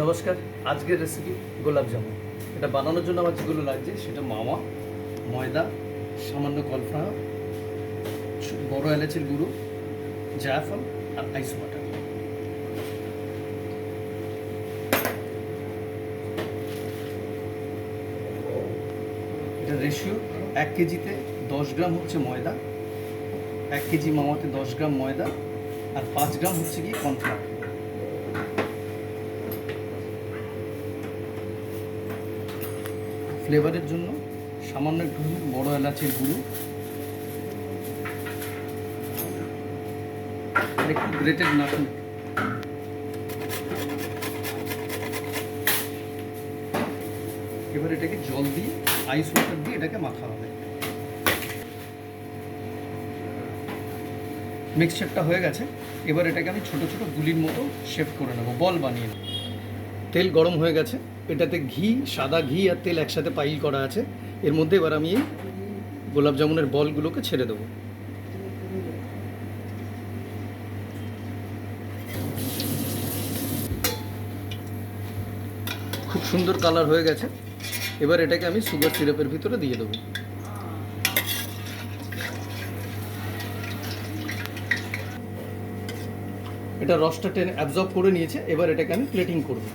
নমস্কার। আজকের রেসিপি গোলাপ জামুন। এটা বানানোর জন্য আমার যেগুলো লাগছে সেটা মাওয়া, ময়দা, সামান্য কর্নফ্লাওয়ার, বড় এলাচের গুঁড়ো, জায়ফল আর আইস ওয়াটার। এটা রেশিও 1 কেজিতে 10 গ্রাম হচ্ছে ময়দা, 1 কেজি মাওয়াতে 10 গ্রাম ময়দা আর 5 গ্রাম হচ্ছে কি কর্নফ্লাওয়ার। ফ্লেভারের জন্য সামান্য একটু বড় এলাচের গুঁড়ো, আর একটু গ্রেটেড নাটমেগ। এবার এটাকে জল দিয়ে আইস ওয়াটার দিয়ে এটাকে মাখা হবে। মিক্সচারটা হয়ে গেছে। এবার এটাকে আমি ছোট ছোট গুলির মতো শেপ করে নেব, বল বানিয়ে নেব। তেল গরম হয়ে গেছে, এটাতে ঘি, সাদা ঘি আর তেল একসাথে পাইল করা আছে। এর মধ্যে এবার আমি এই গোলাপ জামুনের বলগুলোকে ছেড়ে দেবো। খুব সুন্দর কালার হয়ে গেছে। এবার এটাকে আমি সুগার সিরাপের ভিতরে দিয়ে দেবো। এটা রসটা টেনে অ্যাবজর্ব করে নিয়েছে। এবার এটাকে আমি প্লেটিং করব।